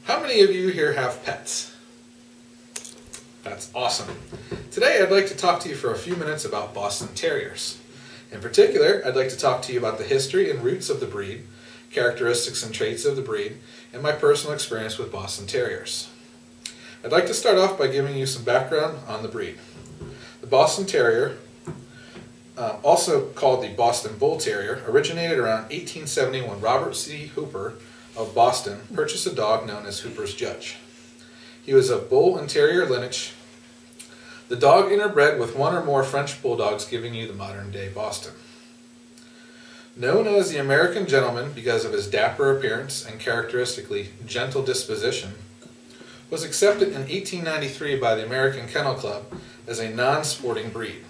How many of you here have pets? That's awesome. Today I'd like to talk to you for a few minutes about Boston Terriers. In particular, I'd like to talk to you about the history and roots of the breed, characteristics and traits of the breed, and my personal experience with Boston Terriers. I'd like to start off by giving you some background on the breed. The Boston Terrier, also called the Boston Bull Terrier, originated around 1870 when Robert C. Hooper of Boston purchased a dog known as Hooper's Judge. He was of Bull and Terrier lineage. The dog interbred with one or more French Bulldogs, giving you the modern-day Boston. Known as the American Gentleman because of his dapper appearance and characteristically gentle disposition, was accepted in 1893 by the American Kennel Club as a non-sporting breed.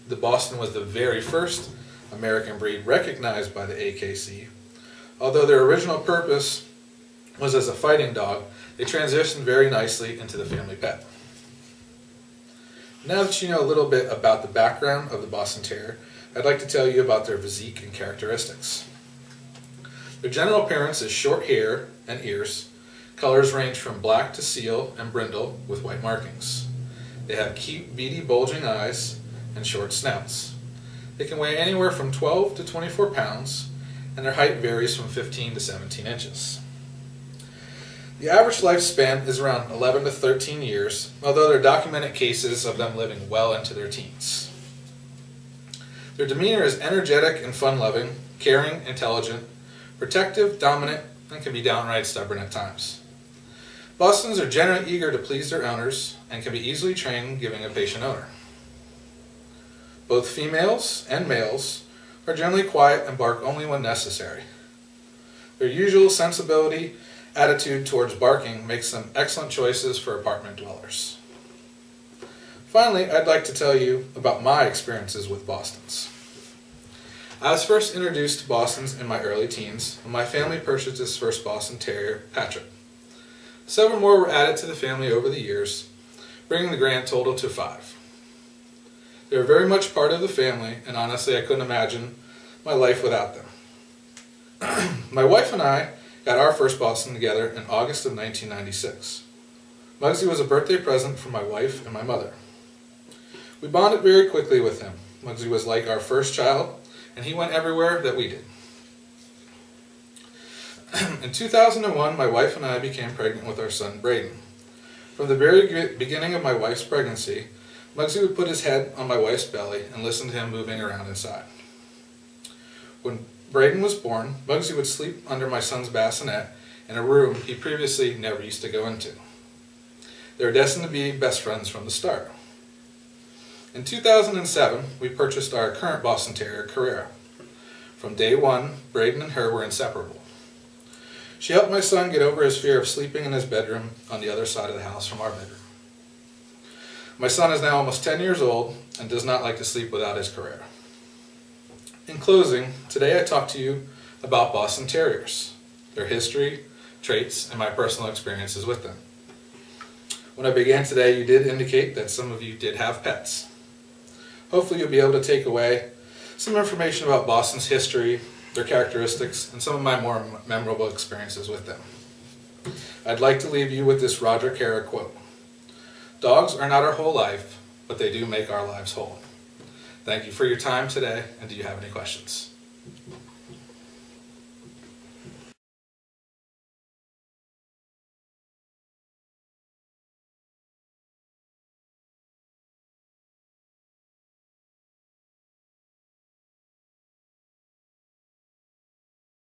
The Boston was the very first American breed recognized by the AKC. Although their original purpose was as a fighting dog, they transitioned very nicely into the family pet. Now that you know a little bit about the background of the Boston Terrier, I'd like to tell you about their physique and characteristics. Their general appearance is short hair and ears. Colors range from black to seal and brindle with white markings. They have cute, beady, bulging eyes and short snouts. They can weigh anywhere from 12 to 24 pounds, and their height varies from 15 to 17 inches. The average lifespan is around 11 to 13 years, although there are documented cases of them living well into their teens. Their demeanor is energetic and fun-loving, caring, intelligent, protective, dominant, and can be downright stubborn at times. Bostons are generally eager to please their owners and can be easily trained, giving a patient owner. Both females and males are generally quiet and bark only when necessary. Their usual sensibility attitude towards barking makes them excellent choices for apartment dwellers. Finally, I'd like to tell you about my experiences with Bostons. I was first introduced to Bostons in my early teens when my family purchased its first Boston Terrier, Patrick. Several more were added to the family over the years, bringing the grand total to 5. They were very much part of the family, and honestly I couldn't imagine my life without them. My wife and I got our first Boston together in August of 1996. Muggsy was a birthday present from my wife and my mother. We bonded very quickly with him. Muggsy was like our first child, and he went everywhere that we did. In 2001, my wife and I became pregnant with our son, Braden. From the very beginning of my wife's pregnancy, Muggsy would put his head on my wife's belly and listen to him moving around inside. When Braden was born, Muggsy would sleep under my son's bassinet in a room he previously never used to go into. They were destined to be best friends from the start. In 2007, we purchased our current Boston Terrier, Carrera. From day one, Braden and her were inseparable. She helped my son get over his fear of sleeping in his bedroom on the other side of the house from our bedroom. My son is now almost 10 years old and does not like to sleep without his Carrera. In closing, today I talked to you about Boston Terriers, their history, traits, and my personal experiences with them. When I began today, you did indicate that some of you did have pets. Hopefully you'll be able to take away some information about Boston's history, their characteristics, and some of my more memorable experiences with them. I'd like to leave you with this Roger Caro quote: "Dogs are not our whole life, but they do make our lives whole." Thank you for your time today, and do you have any questions?